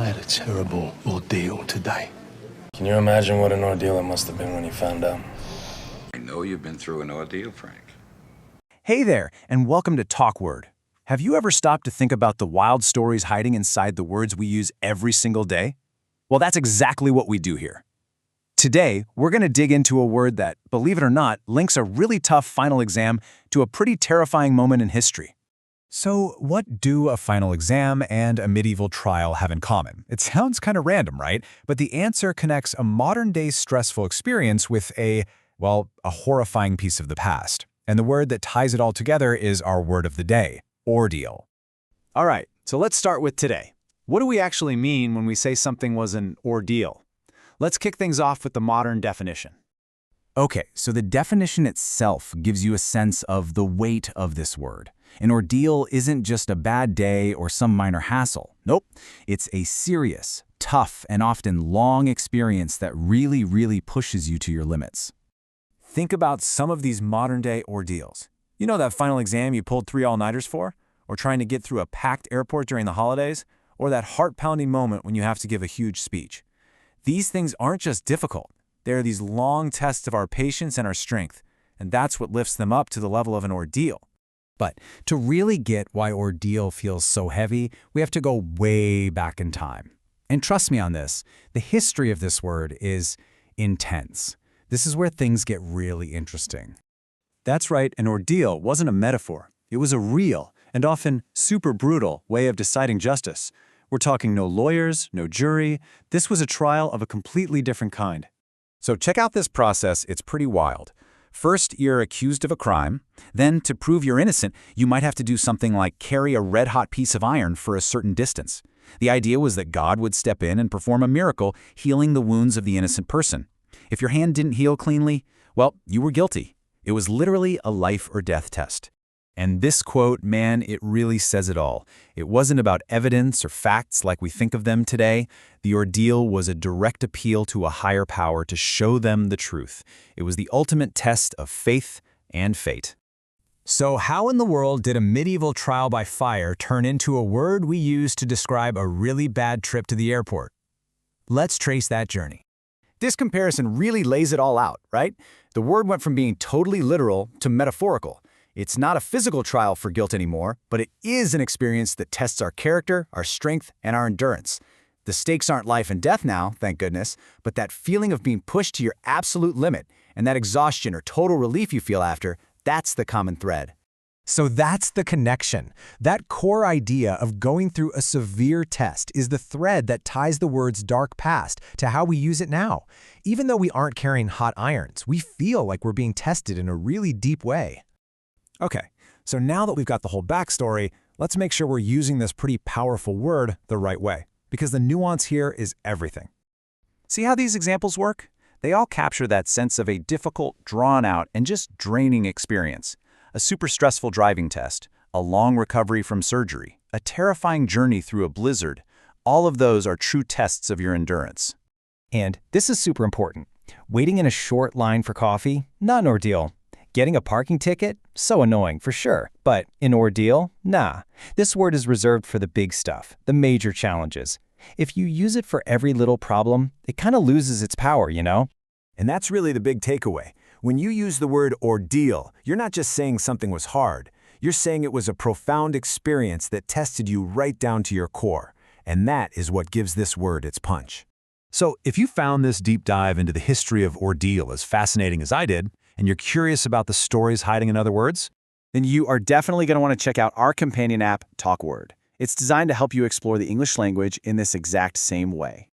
had a terrible ordeal today. Can you imagine what an ordeal it must have been when you found out? I know you've been through an ordeal, Frank. Hey there, and welcome to Talk Word. Have you ever stopped to think about the wild stories hiding inside the words we use every single day? Well, that's exactly what we do here. Today, we're going to dig into a word that, believe it or not, links a really tough final exam to a pretty terrifying moment in history. So, what do a final exam and a medieval trial have in common? It sounds kind of random, right? But the answer connects a modern-day stressful experience with a horrifying piece of the past. And the word that ties it all together is our word of the day, ordeal. All right, so let's start with today. What do we actually mean when we say something was an ordeal? Let's kick things off with the modern definition. Okay, so the definition itself gives you a sense of the weight of this word. An ordeal isn't just a bad day or some minor hassle. Nope, it's a serious, tough, and often long experience that really pushes you to your limits. Think about some of these modern-day ordeals. You know that final exam you pulled 3 all-nighters for? Or trying to get through a packed airport during the holidays? Or that heart-pounding moment when you have to give a huge speech? These things aren't just difficult. They are these long tests of our patience and our strength, and that's what lifts them up to the level of an ordeal. But to really get why ordeal feels so heavy, we have to go way back in time. And trust me on this, the history of this word is intense. This is where things get really interesting. That's right, an ordeal wasn't a metaphor. It was a real, and often super brutal, way of deciding justice. We're talking no lawyers, no jury. This was a trial of a completely different kind. So check out this process, it's pretty wild. First, you're accused of a crime. Then, to prove you're innocent, you might have to do something like carry a red-hot piece of iron for a certain distance. The idea was that God would step in and perform a miracle, healing the wounds of the innocent person. If your hand didn't heal cleanly, well, you were guilty. It was literally a life or death test. And this quote, man, it really says it all. It wasn't about evidence or facts like we think of them today. The ordeal was a direct appeal to a higher power to show them the truth. It was the ultimate test of faith and fate. So how in the world did a medieval trial by fire turn into a word we use to describe a really bad trip to the airport? Let's trace that journey. This comparison really lays it all out, right? The word went from being totally literal to metaphorical. It's not a physical trial for guilt anymore, but it is an experience that tests our character, our strength, and our endurance. The stakes aren't life and death now, thank goodness, but that feeling of being pushed to your absolute limit and that exhaustion or total relief you feel after, that's the common thread. So that's the connection. That core idea of going through a severe test is the thread that ties the word's dark past to how we use it now. Even though we aren't carrying hot irons, we feel like we're being tested in a really deep way. Okay, so now that we've got the whole backstory, let's make sure we're using this pretty powerful word the right way, because the nuance here is everything. See how these examples work? They all capture that sense of a difficult, drawn-out, and just draining experience. A super stressful driving test, a long recovery from surgery, a terrifying journey through a blizzard. All of those are true tests of your endurance. And this is super important. Waiting in a short line for coffee? Not an ordeal. Getting a parking ticket? So annoying, for sure. But an ordeal? Nah. This word is reserved for the big stuff, the major challenges. If you use it for every little problem, it kind of loses its power, you know? And that's really the big takeaway. When you use the word ordeal, you're not just saying something was hard. You're saying it was a profound experience that tested you right down to your core. And that is what gives this word its punch. So if you found this deep dive into the history of ordeal as fascinating as I did, and you're curious about the stories hiding in other words, then you are definitely going to want to check out our companion app, Talk Word. It's designed to help you explore the English language in this exact same way.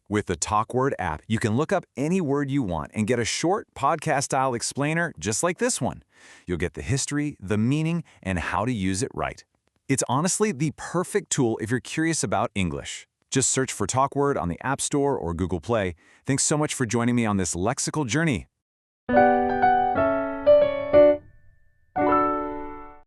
With the Talk Word app, you can look up any word you want and get a short podcast-style explainer just like this one. You'll get the history, the meaning, and how to use it right. It's honestly the perfect tool if you're curious about English. Just search for Talk Word on the App Store or Google Play. Thanks so much for joining me on this lexical journey.